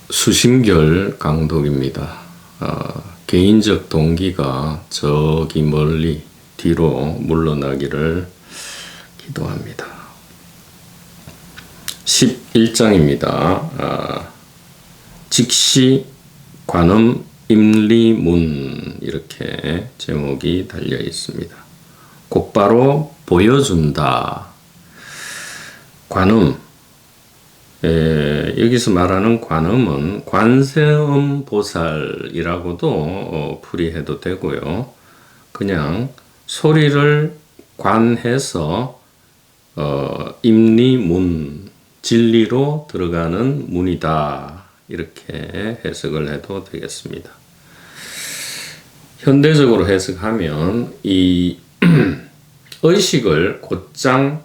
수심결 강독입니다. 개인적 동기가 저기 멀리 뒤로 물러나기를 기도합니다. 11장입니다. 직시 관음 임리문 이렇게 제목이 달려 있습니다. 곧바로 보여준다. 관음, 여기서 말하는 관음은 관세음 보살이라고도 풀이해도 되고요. 그냥 소리를 관해서 임리문, 진리로 들어가는 문이다. 이렇게 해석을 해도 되겠습니다. 현대적으로 해석하면 이 의식을 곧장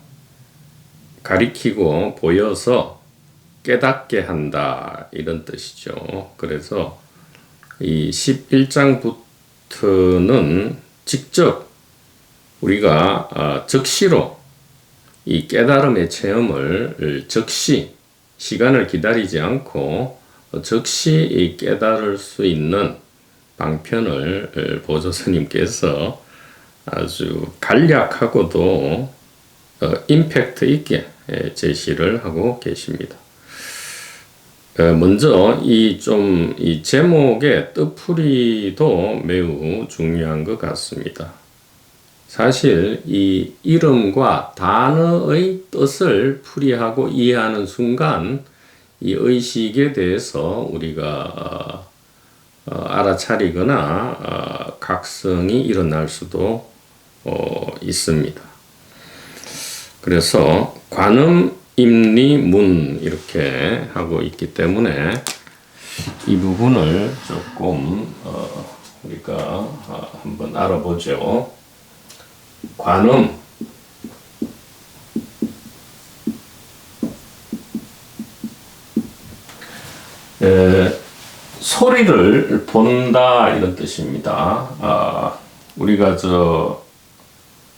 가리키고 보여서 깨닫게 한다 이런 뜻이죠. 그래서 이 11장부터는 직접 우리가 즉시로 이 깨달음의 체험을 즉시 시간을 기다리지 않고 즉시 깨달을 수 있는 방편을 보조스님께서 아주 간략하고도 임팩트 있게 제시를 하고 계십니다. 먼저 이 제목의 뜻풀이도 매우 중요한 것 같습니다. 사실 이 이름과 단어의 뜻을 풀이하고 이해하는 순간 이 의식에 대해서 우리가 알아차리거나 각성이 일어날 수도 있습니다. 그래서 관음 임리문 이렇게 하고 있기 때문에 이 부분을 조금 우리가 한번 알아보죠. 관음, 소리를 본다 이런 뜻입니다. 우리가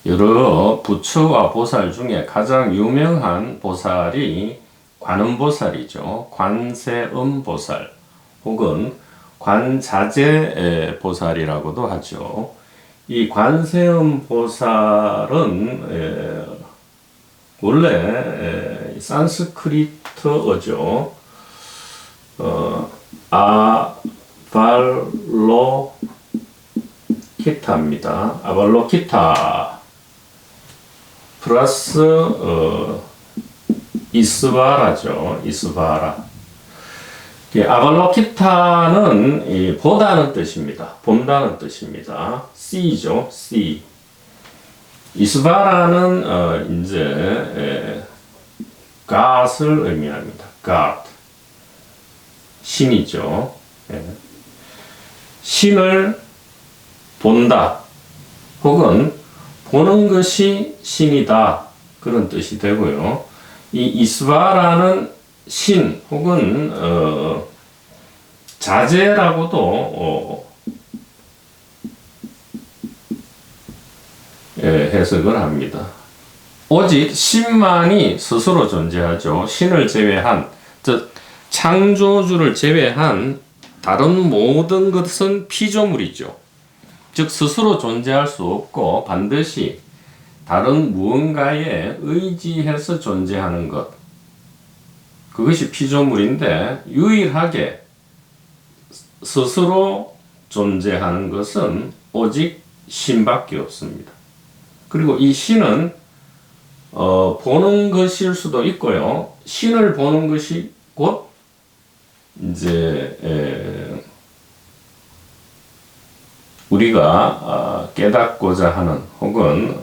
여러 부처와 보살 중에 가장 유명한 보살이 관음보살이죠. 관세음보살 혹은 관자재 보살이라고도 하죠. 이 관세음보살은 원래 산스크리트어죠. 아발로키타입니다. 아발로키타 플러스 이스바라죠. 이스바라. 아발로키타는 보다는 뜻입니다. 본다는 뜻입니다. C죠. C. 이스바라는 이제 God을 의미합니다. God. 신이죠. 신을 본다. 혹은 보는 것이 신이다. 그런 뜻이 되고요. 이 이스바라는 신 혹은 자재라고도 해석을 합니다. 오직 신만이 스스로 존재하죠. 신을 제외한, 즉 창조주를 제외한 다른 모든 것은 피조물이죠. 즉 스스로 존재할 수 없고 반드시 다른 무언가에 의지해서 존재하는 것. 그것이 피조물인데 유일하게 스스로 존재하는 것은 오직 신밖에 없습니다. 그리고 이 신은 보는 것일 수도 있고요. 신을 보는 것이 곧 이제 우리가 깨닫고자 하는 혹은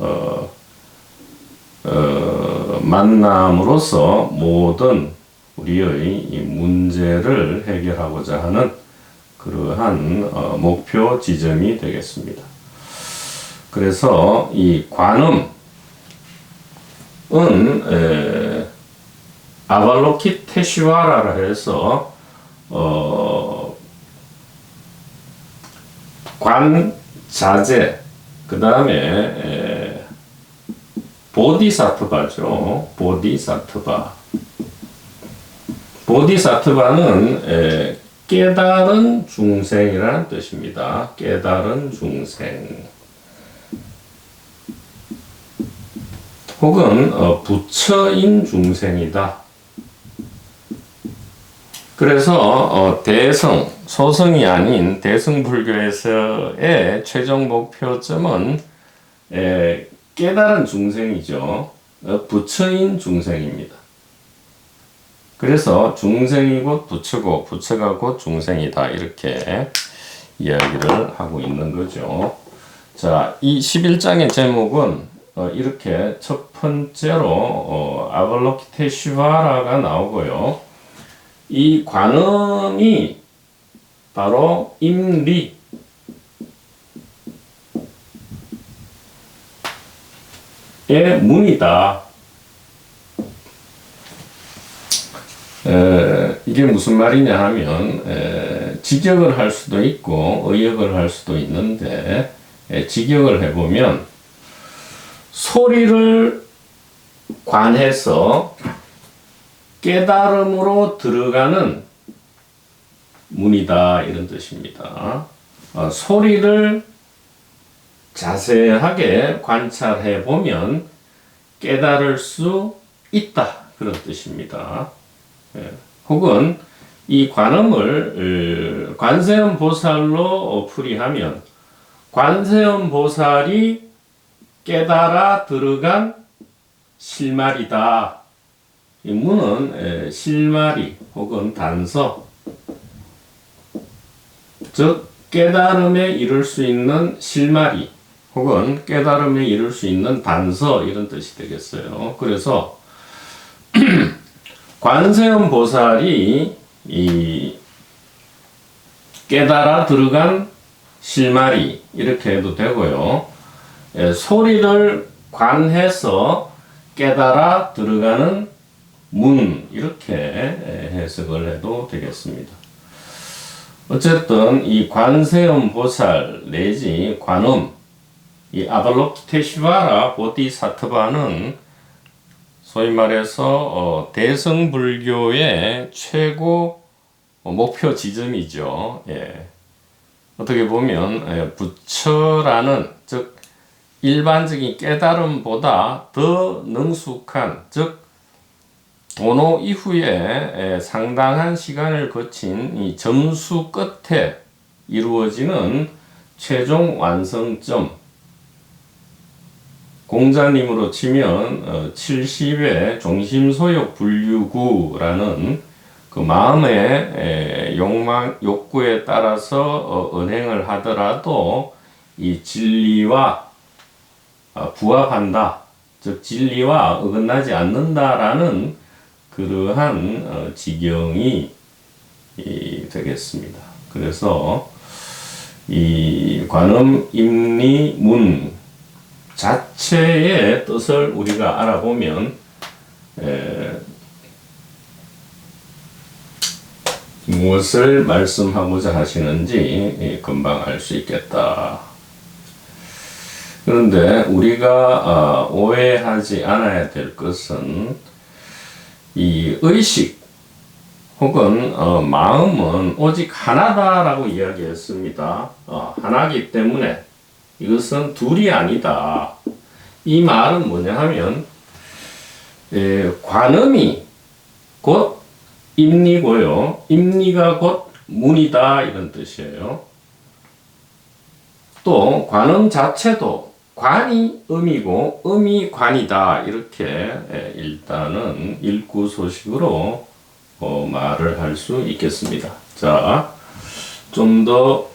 만남으로써 모든 우리의 이 문제를 해결하고자 하는 그러한 목표 지점이 되겠습니다. 그래서 이 관음은 아발로키테시와라라 해서 관자재, 그 다음에 보디사트바죠. 보디사트바. 보디사트바는 깨달은 중생이라는 뜻입니다. 깨달은 중생. 혹은 부처인 중생이다. 그래서 대성, 소성이 아닌 대승불교에서의 최종 목표점은 깨달은 중생이죠. 부처인 중생입니다. 그래서 중생이 곧 부처고 부처가 곧 중생이다. 이렇게 이야기를 하고 있는 거죠. 자, 이 11장의 제목은 이렇게 첫 번째로 아발로키테슈바라가 나오고요. 이 관음이 바로 임리의 문이다. 이게 무슨 말이냐 하면 직역을 할 수도 있고 의역을 할 수도 있는데 직역을 해보면 소리를 관해서 깨달음으로 들어가는 문이다 이런 뜻입니다. 소리를 자세하게 관찰해 보면 깨달을 수 있다 그런 뜻입니다. 혹은 이 관음을 관세음 보살로 풀이하면 관세음 보살이 깨달아 들어간 실마리다. 이 문은 실마리 혹은 단서, 즉 깨달음에 이를 수 있는 실마리 혹은 깨달음에 이를 수 있는 단서 이런 뜻이 되겠어요. 그래서 관세음 보살이 이 깨달아 들어간 실마리 이렇게 해도 되고요. 소리를 관해서 깨달아 들어가는 문 이렇게 해석을 해도 되겠습니다. 어쨌든 이 관세음 보살 내지 관음 이 아발로키테슈바라 보디사트바는 소위 말해서 대승불교의 최고 목표 지점이죠. 어떻게 보면 부처라는 즉 일반적인 깨달음보다 더 능숙한 즉 도노 이후에 상당한 시간을 거친 이 점수 끝에 이루어지는 최종 완성점, 공자님으로 치면 70의 종심소욕 분류구라는 그 마음의 욕망, 욕구에 따라서 언행을 하더라도 이 진리와 부합한다, 즉 진리와 어긋나지 않는다라는 그러한 지경이 되겠습니다. 그래서 이 관음, 임리, 문 자체의 뜻을 우리가 알아보면 무엇을 말씀하고자 하시는지 금방 알 수 있겠다. 그런데 우리가 오해하지 않아야 될 것은 이 의식 혹은 마음은 오직 하나다라고 이야기했습니다. 하나이기 때문에 이것은 둘이 아니다. 이 말은 뭐냐 하면 관음이 곧 임리고요. 임리가 곧 문이다 이런 뜻이에요. 또 관음 자체도 관이 음이고 음이 관이다 이렇게 일단은 일구소식으로 말을 할 수 있겠습니다. 자, 좀 더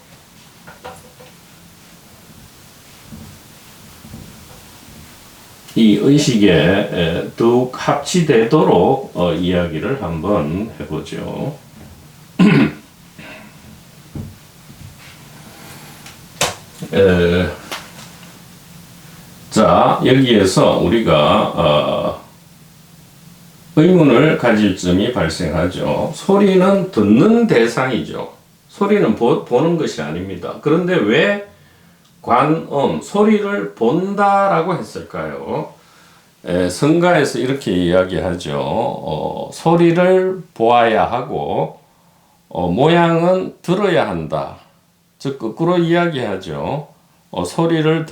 이 의식에 더욱 합치되도록 이야기를 한번 해보죠. 자, 여기에서 우리가 의문을 가질 점이 발생하죠. 소리는 듣는 대상이죠. 소리는 보는 것이 아닙니다. 그런데 왜 관음, 소리를 본다라고 했을까요? 성가에서 이렇게 이야기하죠. 소리를 보아야 하고 모양은 들어야 한다. 즉 거꾸로 이야기하죠. 소리를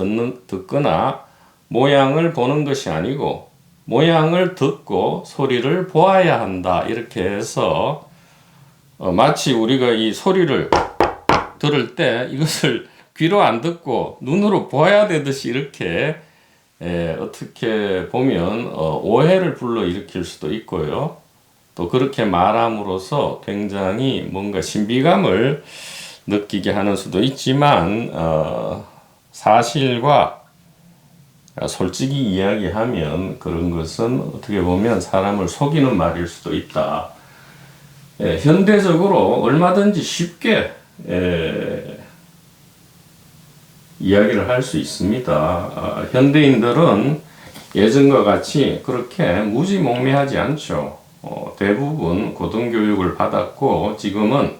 듣거나 모양을 보는 것이 아니고 모양을 듣고 소리를 보아야 한다. 이렇게 해서 마치 우리가 이 소리를 들을 때 이것을 귀로 안 듣고 눈으로 보아야 되듯이 이렇게 어떻게 보면 오해를 불러일으킬 수도 있고요. 또 그렇게 말함으로써 굉장히 뭔가 신비감을 느끼게 하는 수도 있지만 사실과 솔직히 이야기하면 그런 것은 어떻게 보면 사람을 속이는 말일 수도 있다. 현대적으로 얼마든지 쉽게 이야기를 할 수 있습니다. 현대인들은 예전과 같이 그렇게 무지몽매하지 않죠. 대부분 고등교육을 받았고 지금은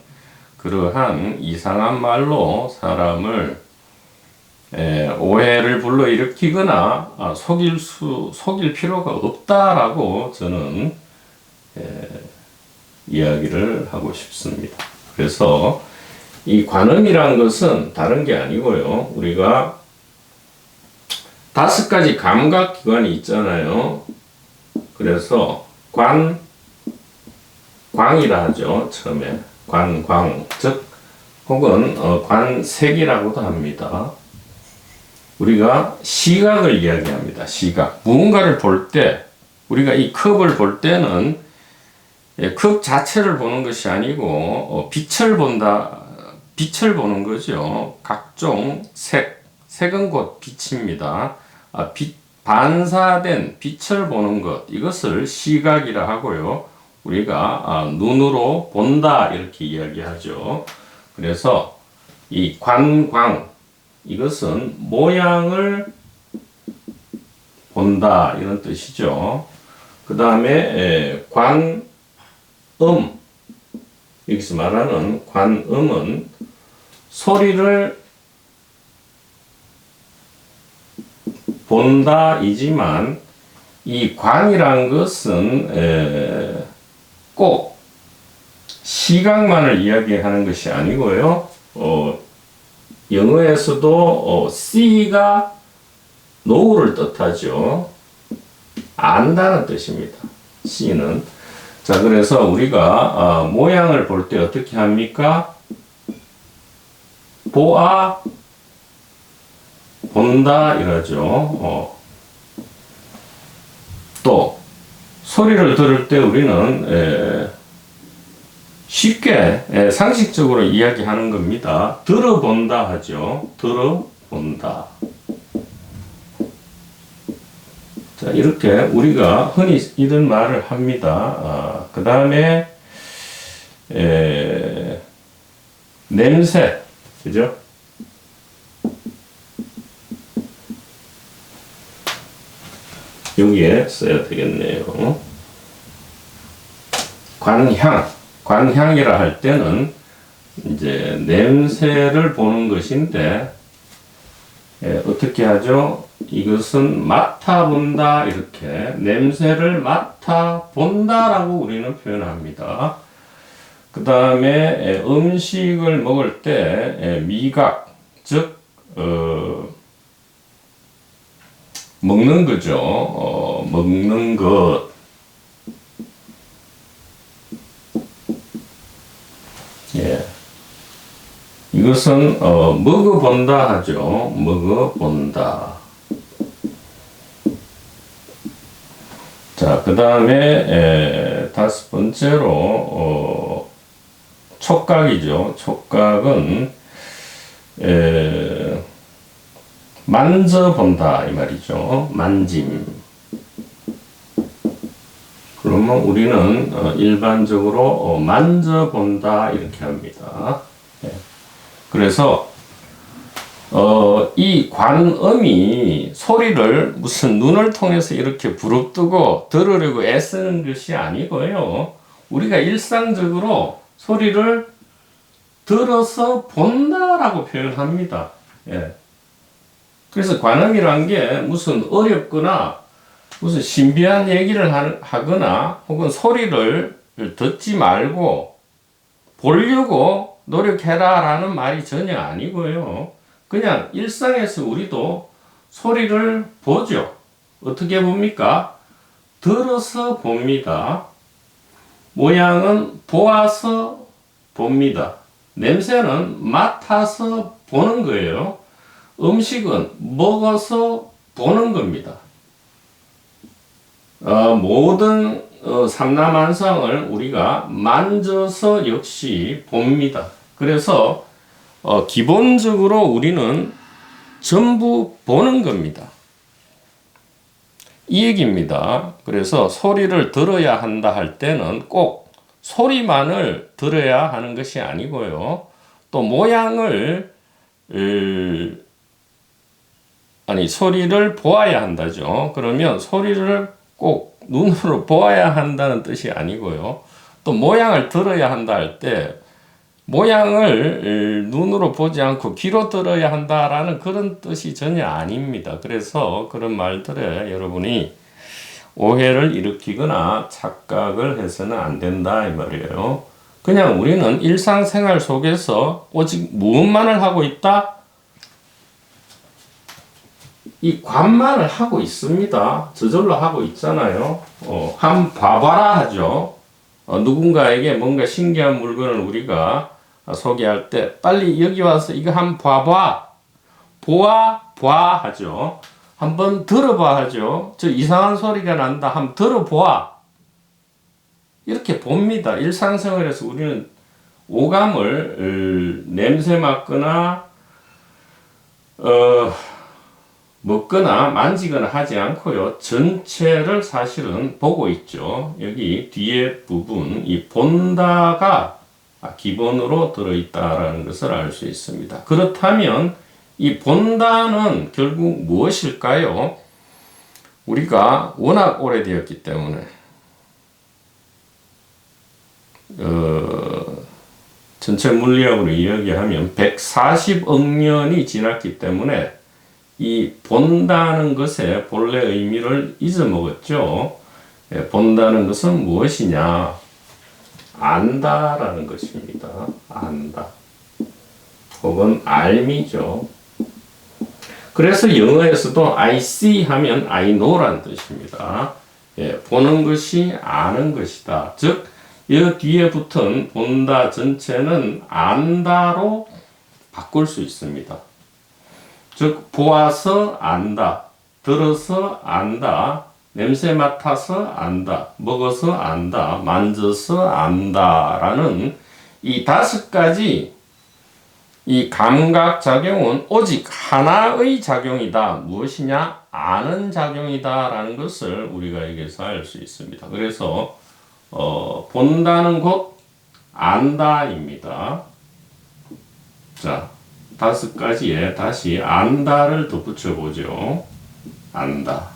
그러한 이상한 말로 사람을 오해를 불러일으키거나 속일 필요가 없다라고 저는 이야기를 하고 싶습니다. 그래서 이 관음이란 것은 다른 게 아니고요. 우리가 5가지 감각기관이 있잖아요. 그래서 광이라 하죠. 처음에 광, 즉 혹은 관색이라고도 합니다. 우리가 시각을 이야기합니다. 시각. 무언가를 볼 때 우리가 이 컵을 볼 때는 컵 자체를 보는 것이 아니고 빛을 보는 거죠. 각종 색은 곧 빛입니다. 반사된 빛을 보는 것, 이것을 시각이라 하고요. 우리가 눈으로 본다 이렇게 이야기하죠. 그래서 이 관광, 이것은 모양을 본다 이런 뜻이죠. 그 다음에 관음, 여기서 말하는 관음은 소리를 본다이지만 이 광이란 것은 꼭 시각만을 이야기하는 것이 아니고요. 영어에서도 see가 know를 뜻하죠. 안다는 뜻입니다. see는. 자, 그래서 우리가 모양을 볼 때 어떻게 합니까? 본다 이러죠. 또 소리를 들을 때 우리는 쉽게 상식적으로 이야기하는 겁니다. 들어본다 하죠. 들어본다. 자, 이렇게 우리가 흔히 이런 말을 합니다. 그 다음에 냄새, 그죠? 여기에 써야 되겠네요. 관향이라 할 때는 이제 냄새를 보는 것인데 어떻게 하죠? 이것은 맡아본다 이렇게 냄새를 맡아본다라고 우리는 표현합니다. 그 다음에 음식을 먹을 때 미각, 즉 먹는 거죠. 먹는 것. 예. 이것은 먹어본다 하죠. 먹어본다. 자, 그 다음에 5번째로 촉각이죠. 촉각은 만져본다 이 말이죠. 만짐. 그러면 우리는 일반적으로 만져본다 이렇게 합니다. 그래서 이 관음이 소리를 무슨 눈을 통해서 이렇게 부릅뜨고 들으려고 애쓰는 것이 아니고요. 우리가 일상적으로 소리를 들어서 본다라고 표현합니다. 예. 그래서 관음이란 게 무슨 어렵거나 무슨 신비한 얘기를 하거나 혹은 소리를 듣지 말고 보려고 노력해라 라는 말이 전혀 아니고요. 그냥 일상에서 우리도 소리를 보죠. 어떻게 봅니까? 들어서 봅니다. 모양은 보아서 봅니다. 냄새는 맡아서 보는 거예요. 음식은 먹어서 보는 겁니다. 모든 삼라만상을 우리가 만져서 역시 봅니다. 그래서 기본적으로 우리는 전부 보는 겁니다. 이 얘기입니다. 그래서 소리를 들어야 한다 할 때는 꼭 소리만을 들어야 하는 것이 아니고요. 또 모양을 소리를 보아야 한다죠. 그러면 소리를 꼭 눈으로 보아야 한다는 뜻이 아니고요. 또 모양을 들어야 한다 할 때 모양을 눈으로 보지 않고 귀로 들어야 한다라는 그런 뜻이 전혀 아닙니다. 그래서 그런 말들에 여러분이 오해를 일으키거나 착각을 해서는 안 된다 이 말이에요. 그냥 우리는 일상생활 속에서 오직 무엇만을 하고 있다? 이 관만을 하고 있습니다. 저절로 하고 있잖아요. 한번 봐봐라 하죠. 누군가에게 뭔가 신기한 물건을 우리가 소개할 때 빨리 여기 와서 이거 한번 봐봐. 봐 하죠. 한번 들어봐 하죠. 저 이상한 소리가 난다. 한번 들어보아. 이렇게 봅니다. 일상생활에서 우리는 오감을 냄새 맡거나 먹거나 만지거나 하지 않고요. 전체를 사실은 보고 있죠. 여기 뒤에 부분, 이 본다가 기본으로 들어있다라는 것을 알 수 있습니다. 그렇다면 이 본다는 결국 무엇일까요? 우리가 워낙 오래되었기 때문에 전체 물리학으로 이야기하면 140억 년이 지났기 때문에 이 본다는 것의 본래 의미를 잊어먹었죠. 본다는 것은 무엇이냐? 안다라는 것입니다. 안다. 혹은 알미죠. 그래서 영어에서도 I see 하면 I know라는 뜻입니다. 보는 것이 아는 것이다. 즉, 이 뒤에 붙은 본다 전체는 안다로 바꿀 수 있습니다. 즉, 보아서 안다, 들어서 안다, 냄새 맡아서 안다, 먹어서 안다, 만져서 안다라는 이 5가지 이 감각작용은 오직 하나의 작용이다. 무엇이냐? 아는 작용이다라는 것을 우리가 여기서 알 수 있습니다. 그래서 본다는 곧 안다입니다. 자, 5가지에 다시 안다를 덧붙여 보죠. 안다.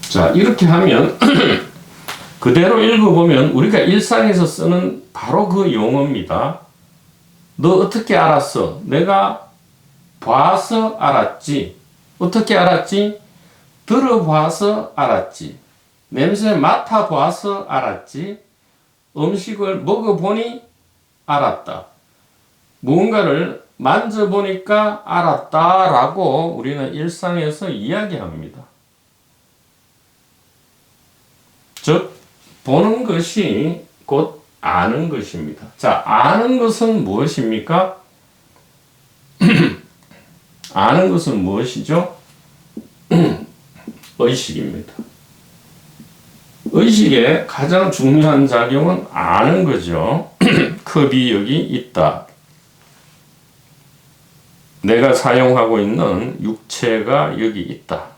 자, 이렇게 하면 그대로 읽어보면 우리가 일상에서 쓰는 바로 그 용어입니다. 너 어떻게 알았어? 내가 봐서 알았지. 어떻게 알았지? 들어봐서 알았지. 냄새 맡아봐서 알았지. 음식을 먹어보니 알았다. 무언가를 만져보니까 알았다라고 우리는 일상에서 이야기합니다. 즉, 보는 것이 곧 아는 것입니다. 자, 아는 것은 무엇입니까? 아는 것은 무엇이죠? 의식입니다. 의식의 가장 중요한 작용은 아는 거죠. 컵이 여기 있다. 내가 사용하고 있는 육체가 여기 있다.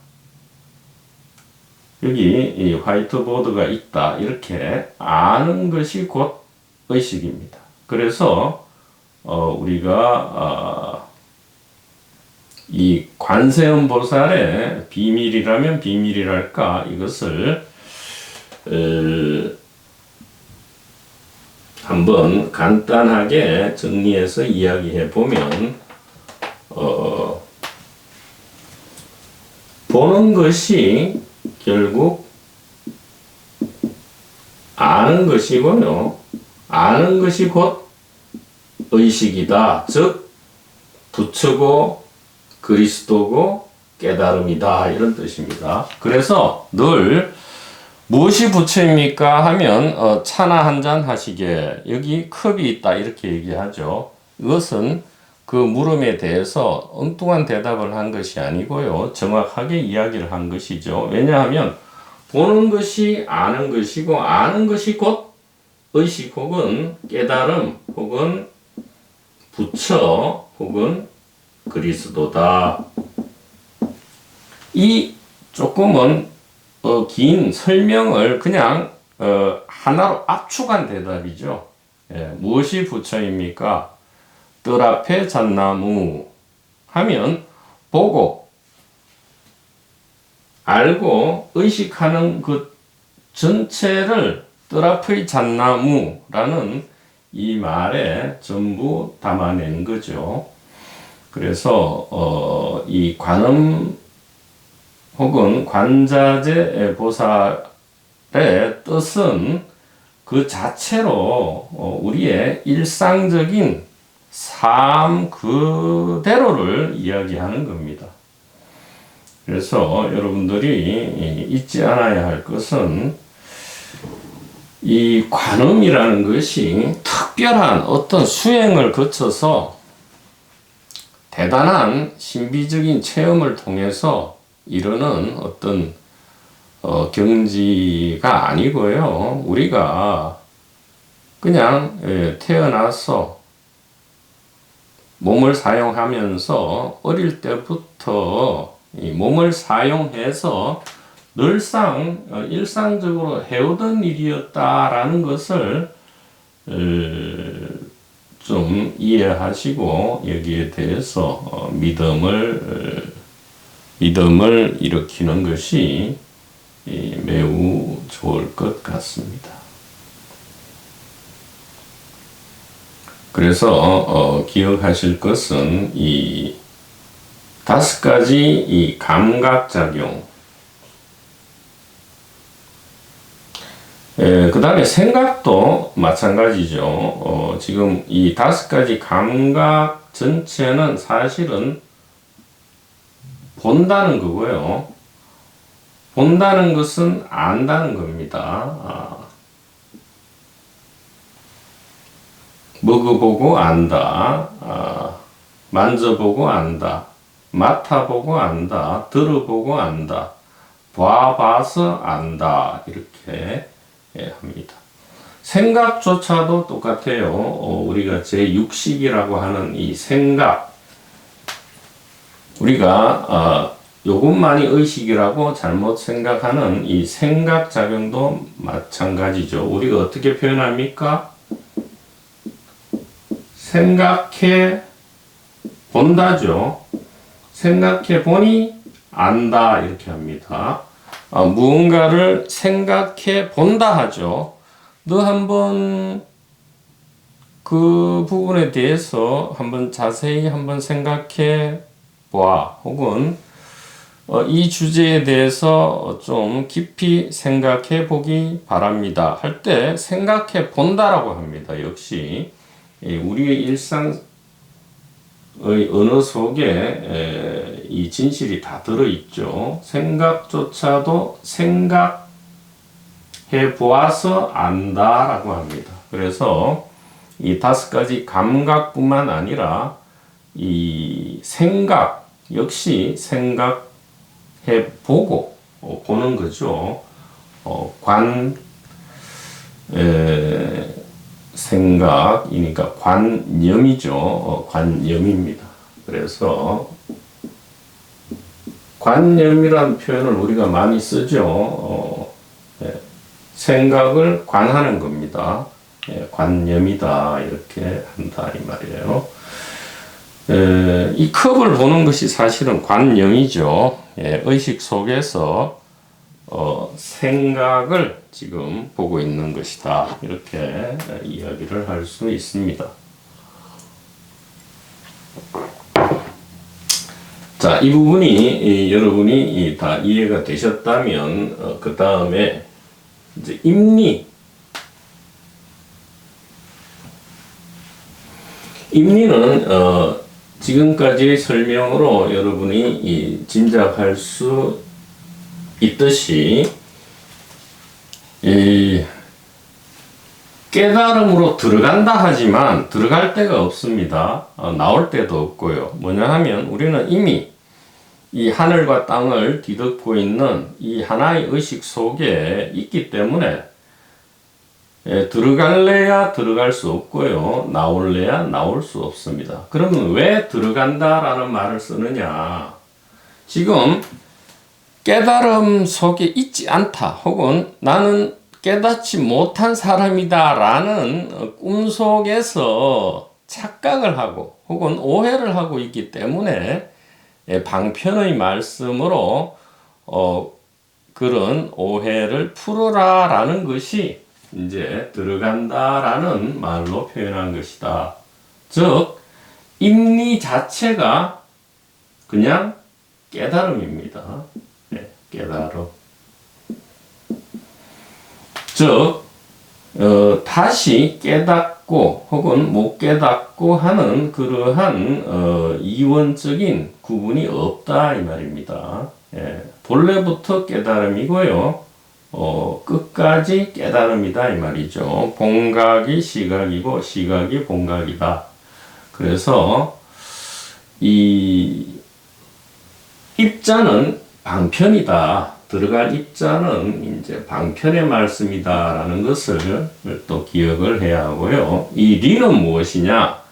여기 이 화이트보드가 있다. 이렇게 아는 것이 곧 의식입니다. 그래서 우리가 이 관세음보살의 비밀이라면 비밀이랄까 이것을 한번 간단하게 정리해서 이야기해 보면 보는 것이 결국 아는 것이고요. 아는 것이 곧 의식이다. 즉 부처고 그리스도고 깨달음이다. 이런 뜻입니다. 그래서 늘 무엇이 부처입니까? 하면 차나 한 잔 하시게 여기 컵이 있다 이렇게 얘기하죠. 이것은 그 물음에 대해서 엉뚱한 대답을 한 것이 아니고요. 정확하게 이야기를 한 것이죠. 왜냐하면 보는 것이 아는 것이고 아는 것이 곧 의식 혹은 깨달음 혹은 부처 혹은 그리스도다. 이 조금은 긴 설명을 그냥 하나로 압축한 대답이죠. 무엇이 부처입니까? 뜰 앞에 잣나무 하면 보고 알고 의식하는 그 전체를 뜰 앞의 잣나무라는 이 말에 전부 담아낸 거죠. 그래서 이 관음 혹은 관자재 보살의 뜻은 그 자체로 우리의 일상적인 삶 그대로를 이야기하는 겁니다. 그래서 여러분들이 잊지 않아야 할 것은 이 관음이라는 것이 특별한 어떤 수행을 거쳐서 대단한 신비적인 체험을 통해서 이루는 어떤 경지가 아니고요. 우리가 그냥 태어나서 몸을 사용하면서 어릴 때부터 이 몸을 사용해서 늘상 일상적으로 해오던 일이었다라는 것을 좀 이해하시고 여기에 대해서 믿음을 일으키는 것이 매우 좋을 것 같습니다. 그래서 기억하실 것은 이 5가지 이 감각작용, 그 다음에 생각도 마찬가지죠. 지금 이 5가지 감각 전체는 사실은 본다는 거고요. 본다는 것은 안다는 겁니다. 먹어보고 안다. 만져보고 안다. 맡아보고 안다. 들어보고 안다. 봐봐서 안다. 이렇게 합니다. 생각조차도 똑같아요. 우리가 제6식이라고 하는 이 생각. 우리가 요것만이 의식이라고 잘못 생각하는 이 생각작용도 마찬가지죠. 우리가 어떻게 표현합니까? 생각해 본다죠. 생각해 보니 안다 이렇게 합니다. 무언가를 생각해 본다 하죠. 너 한번 그 부분에 대해서 한번 자세히 한번 생각해 봐. 혹은 이 주제에 대해서 좀 깊이 생각해 보기 바랍니다. 할 때 생각해 본다라고 합니다. 역시 우리의 일상의 언어 속에 이 진실이 다 들어있죠. 생각조차도 생각해 보아서 안다라고 합니다. 그래서 이 5가지 감각뿐만 아니라 이 생각 역시 생각해 보고 보는 거죠. 생각이니까 관념이죠. 관념입니다. 그래서 관념이라는 표현을 우리가 많이 쓰죠. 생각을 관하는 겁니다. 관념이다 이렇게 한다 이 말이에요. 이 컵을 보는 것이 사실은 관념이죠. 의식 속에서 생각을 지금 보고 있는 것이다. 이렇게 이야기를 할 수 있습니다. 자, 이 부분이 여러분이 다 이해가 되셨다면 그 다음에 이제 임리는 지금까지의 설명으로 여러분이 짐작할 수 있듯이 깨달음으로 들어간다 하지만 들어갈 데가 없습니다. 나올 데도 없고요. 뭐냐 하면 우리는 이미 이 하늘과 땅을 뒤덮고 있는 이 하나의 의식 속에 있기 때문에 들어갈래야 들어갈 수 없고요. 나올래야 나올 수 없습니다. 그러면 왜 들어간다라는 말을 쓰느냐? 지금 깨달음 속에 있지 않다 혹은 나는 깨닫지 못한 사람이다 라는 꿈속에서 착각을 하고 혹은 오해를 하고 있기 때문에 방편의 말씀으로 그런 오해를 풀어라 라는 것이 이제 들어간다 라는 말로 표현한 것이다. 즉 임리 자체가 그냥 깨달음입니다. 깨달음. 즉 다시 깨닫고 혹은 못 깨닫고 하는 그러한 이원적인 구분이 없다 이 말입니다. 본래부터 깨달음이고요. 끝까지 깨달음이다 이 말이죠. 본각이 시각이고 시각이 본각이다. 그래서 이 입자는 방편이다. 들어갈 입자는 이제 방편의 말씀이다라는 것을 또 기억을 해야 하고요. 이 리는 무엇이냐?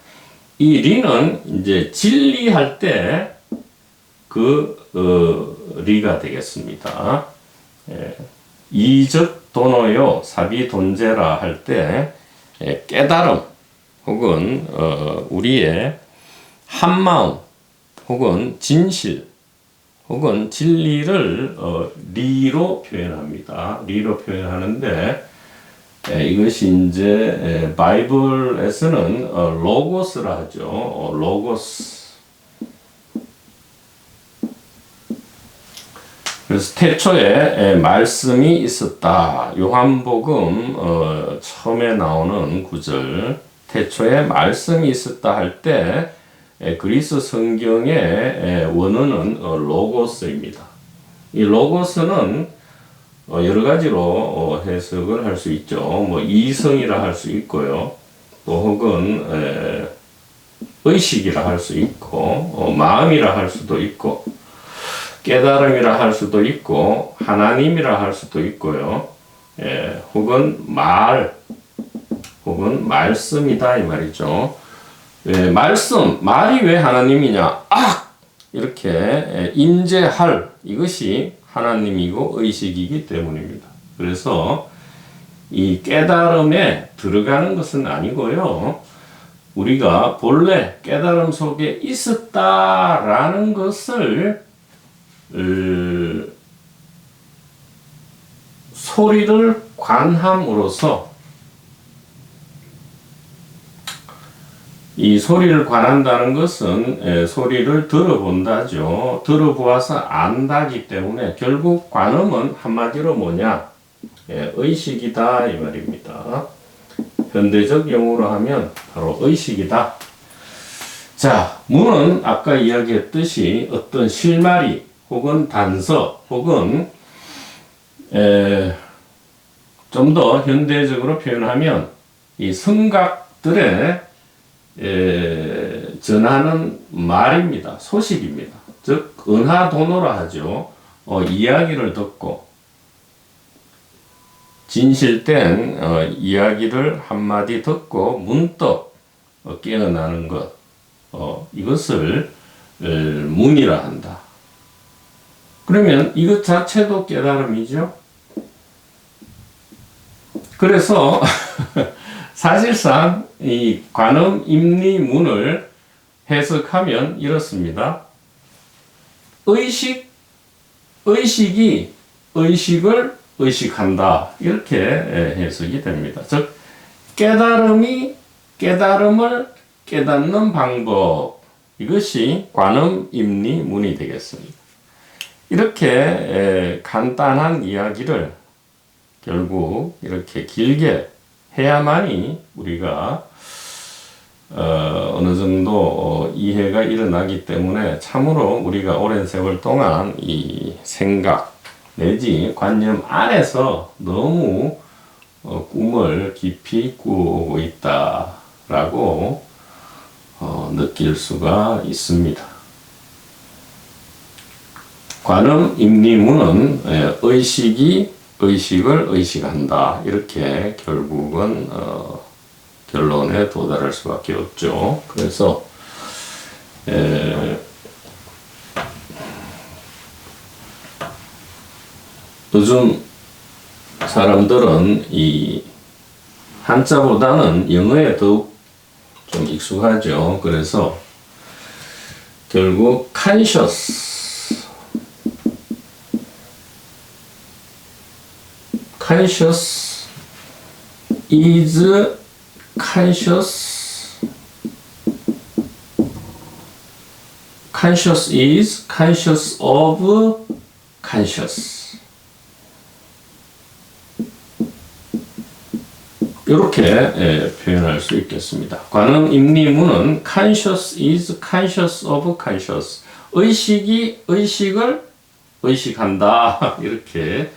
이 리는 이제 진리할 때 리가 되겠습니다. 이적 도노요 사비 돈제라 할 때 깨달음 혹은 우리의 한마음 혹은 진실 혹은 진리를 리로 표현합니다. 리로 표현하는데 이것이 이제 바이블에서는 로고스라 하죠. 로고스. 그래서 태초에 말씀이 있었다. 요한복음 처음에 나오는 구절. 태초에 말씀이 있었다 할 때 그리스 성경의 원어는 로고스입니다. 이 로고스는 여러 가지로 해석을 할 수 있죠. 뭐 이성이라 할 수 있고요. 또 혹은 의식이라 할 수 있고 마음이라 할 수도 있고 깨달음이라 할 수도 있고 하나님이라 할 수도 있고요. 혹은 혹은 말씀이다 이 말이죠. 말이 왜 하나님이냐? 이렇게 임재할 이것이 하나님이고 의식이기 때문입니다. 그래서 이 깨달음에 들어가는 것은 아니고요. 우리가 본래 깨달음 속에 있었다라는 것을 소리를 관함으로써 이 소리를 관한다는 것은 소리를 들어본다죠. 들어보아서 안다기 때문에 결국 관음은 한마디로 뭐냐? 의식이다 이 말입니다. 현대적 용어로 하면 바로 의식이다. 자, 문은 아까 이야기했듯이 어떤 실마리 혹은 단서 혹은 좀 더 현대적으로 표현하면 이 성각들의 전하는 말입니다. 소식입니다. 즉 은하도노라 하죠. 이야기를 듣고 진실된 이야기를 한마디 듣고 문득 깨어나는 것 이것을 문이라 한다. 그러면 이것 자체도 깨달음이죠. 그래서 사실상 이 관음 임리 문을 해석하면 이렇습니다. 의식이 의식을 의식한다. 이렇게 해석이 됩니다. 즉 깨달음이 깨달음을 깨닫는 방법 이것이 관음임리문이 되겠습니다. 이렇게 간단한 이야기를 결국 이렇게 길게 해야만이 우리가 어느 정도 이해가 일어나기 때문에 참으로 우리가 오랜 세월 동안 이 생각 내지 관념 안에서 너무 꿈을 깊이 꾸어오고 있다라고 느낄 수가 있습니다. 관음임리문은 의식이 의식을 의식한다. 이렇게 결국은 결론에 도달할 수밖에 없죠. 그래서 요즘 사람들은 이 한자보다는 영어에 더욱 좀 익숙하죠. 그래서 결국 conscious is conscious is conscious of conscious 이렇게 표현할 수 있겠습니다. 관음임리문은 conscious is conscious of conscious 의식이 의식을 의식한다 이렇게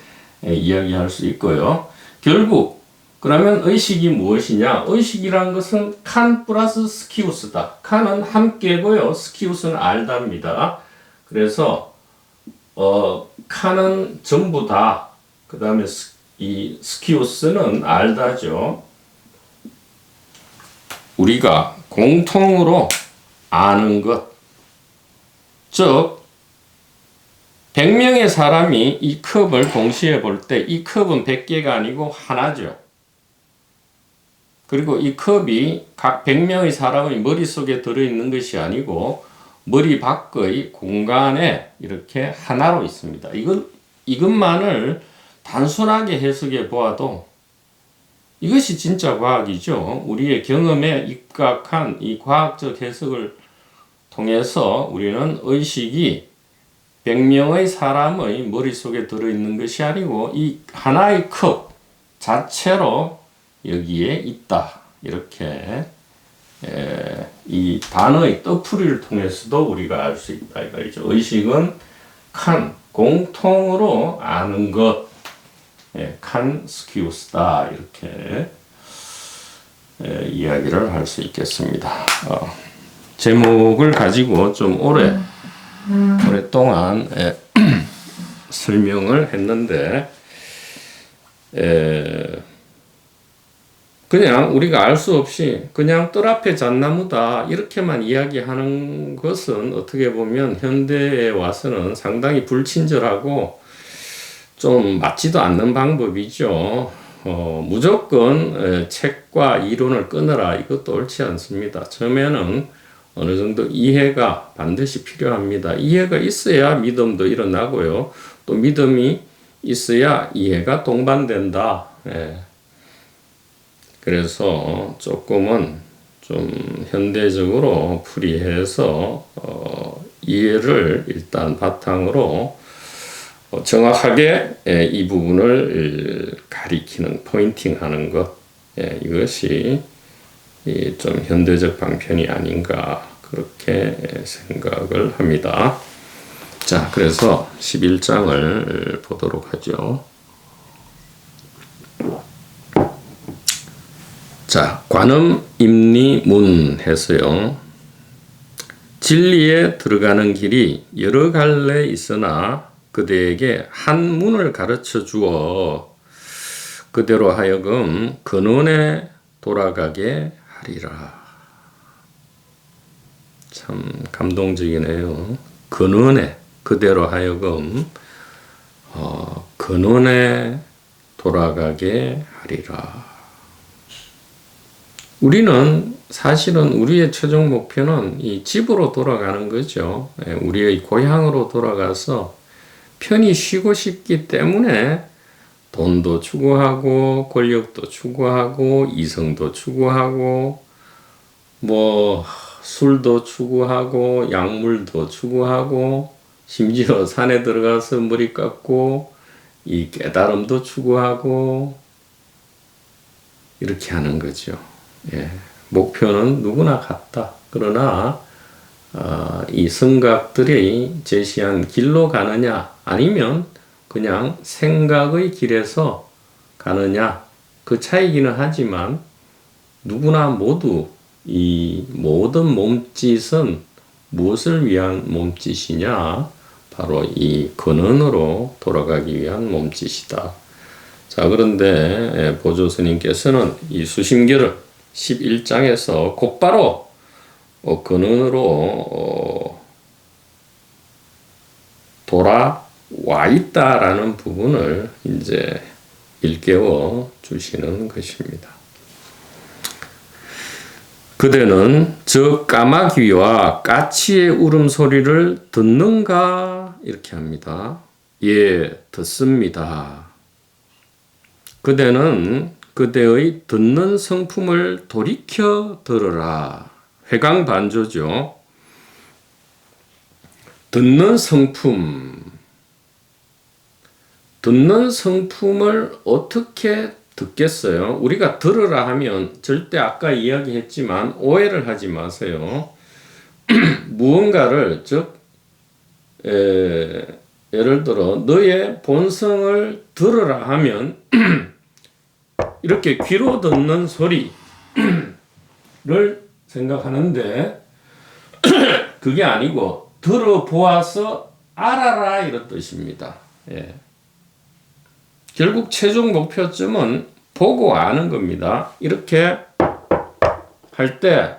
이야기할 수 있고요. 결국 그러면 의식이 무엇이냐? 의식이란 것은 칸 플러스 스키우스다. 칸은 함께고요. 스키우스는 알답니다. 그래서 칸은 전부 다. 그 다음에 이 스키우스는 알다죠. 우리가 공통으로 아는 것. 즉 100명의 사람이 이 컵을 동시에 볼 때 이 컵은 100개가 아니고 하나죠. 그리고 이 컵이 각 100명의 사람의 머릿속에 들어있는 것이 아니고 머리 밖의 공간에 이렇게 하나로 있습니다. 이것만을 단순하게 해석해 보아도 이것이 진짜 과학이죠. 우리의 경험에 입각한 이 과학적 해석을 통해서 우리는 의식이 100명의 사람의 머릿속에 들어있는 것이 아니고 이 하나의 컵 자체로 여기에 있다. 이렇게 이 단어의 뜻풀이를 통해서도 우리가 알 수 있다. 이거죠. 의식은 칸, 공통으로 아는 것, 칸 스키우스다. 이렇게 이야기를 할 수 있겠습니다. 제목을 가지고 좀 오랫동안 설명을 했는데 그냥 우리가 알 수 없이 그냥 뜰 앞에 잣나무다 이렇게만 이야기하는 것은 어떻게 보면 현대에 와서는 상당히 불친절하고 좀 맞지도 않는 방법이죠. 무조건 책과 이론을 끊어라 이것도 옳지 않습니다. 처음에는 어느 정도 이해가 반드시 필요합니다. 이해가 있어야 믿음도 일어나고요. 또 믿음이 있어야 이해가 동반된다. 그래서 조금은 좀 현대적으로 풀이해서 이해를 일단 바탕으로 정확하게 이 부분을 가리키는 포인팅하는 것 이것이 좀 현대적 방편이 아닌가 그렇게 생각을 합니다. 자, 그래서 11장을 보도록 하죠. 자, 관음임리문 해서요. 진리에 들어가는 길이 여러 갈래 있으나 그대에게 한 문을 가르쳐 주어 그대로 하여금 근원에 돌아가게 하리라. 참 감동적이네요. 근원에 그대로 하여금 근원에 돌아가게 하리라. 우리는 사실은 우리의 최종 목표는 이 집으로 돌아가는 거죠. 우리의 고향으로 돌아가서 편히 쉬고 싶기 때문에 돈도 추구하고 권력도 추구하고 이성도 추구하고 뭐 술도 추구하고 약물도 추구하고 심지어 산에 들어가서 머리 깎고 이 깨달음도 추구하고 이렇게 하는 거죠. 예. 목표는 누구나 같다. 그러나 이 성각들이 제시한 길로 가느냐 아니면 그냥 생각의 길에서 가느냐 그 차이기는 하지만 누구나 모두 이 모든 몸짓은 무엇을 위한 몸짓이냐? 바로 이 근원으로 돌아가기 위한 몸짓이다. 자, 그런데 보조 스님께서는 이 수심결을 11장에서 곧바로 근원으로 돌아와 있다라는 부분을 이제 일깨워 주시는 것입니다. 그대는 저 까마귀와 까치의 울음소리를 듣는가? 이렇게 합니다. 예, 듣습니다. 그대는 그대의 듣는 성품을 돌이켜 들으라. 회광반조죠. 듣는 성품. 듣는 성품을 어떻게 듣겠어요? 우리가 들으라 하면 절대 아까 이야기했지만 오해를 하지 마세요. 무언가를 즉 예를 들어 너의 본성을 들으라 하면 이렇게 귀로 듣는 소리를 생각하는데 그게 아니고 들어보아서 알아라 이런 뜻입니다. 예. 결국 최종 목표점은 보고 아는 겁니다. 이렇게 할 때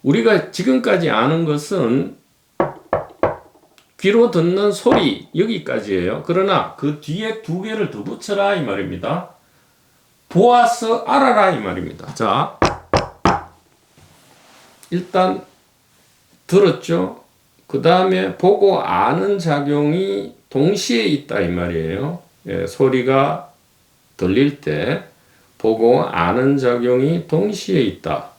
우리가 지금까지 아는 것은 귀로 듣는 소리 여기까지예요. 그러나 그 뒤에 두 개를 더 붙여라 이 말입니다. 보아서 알아라 이 말입니다. 자, 일단 들었죠. 그 다음에 보고 아는 작용이 동시에 있다 이 말이에요. 예, 소리가 들릴 때 보고 아는 작용이 동시에 있다.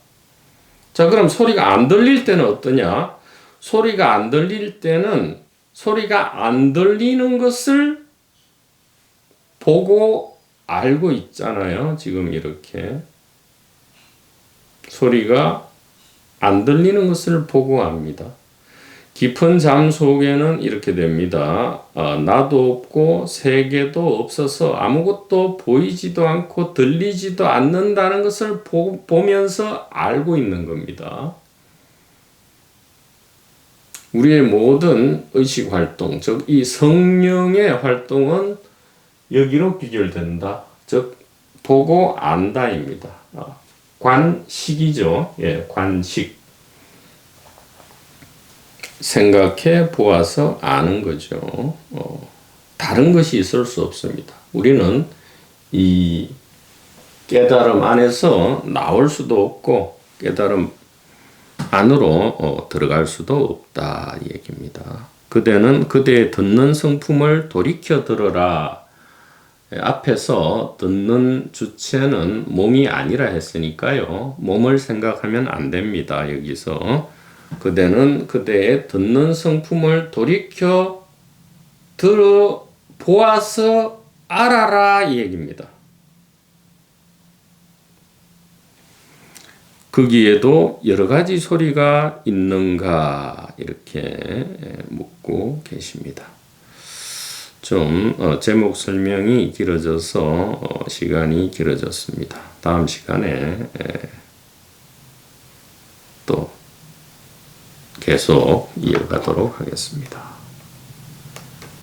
자, 그럼 소리가 안 들릴 때는 어떠냐? 소리가 안 들릴 때는 소리가 안 들리는 것을 보고 알고 있잖아요. 지금 이렇게 소리가 안 들리는 것을 보고 압니다. 깊은 잠 속에는 이렇게 됩니다. 나도 없고 세계도 없어서 아무것도 보이지도 않고 들리지도 않는다는 것을 보면서 알고 있는 겁니다. 우리의 모든 의식 활동, 즉 이 성령의 활동은 여기로 귀결된다. 즉 보고 안다입니다. 관식이죠. 예, 관식. 생각해 보아서 아는 거죠. 다른 것이 있을 수 없습니다. 우리는 이 깨달음 안에서 나올 수도 없고 깨달음 안으로 들어갈 수도 없다 이 얘기입니다. 그대는 그대의 듣는 성품을 돌이켜 들어라. 앞에서 듣는 주체는 몸이 아니라 했으니까요. 몸을 생각하면 안 됩니다. 여기서 그대는 그대의 듣는 성품을 돌이켜 들어 보아서 알아라 이 얘기입니다. 거기에도 여러 가지 소리가 있는가 이렇게 묻고 계십니다. 좀 제목 설명이 길어져서 시간이 길어졌습니다. 다음 시간에 또 계속 이어가도록 하겠습니다.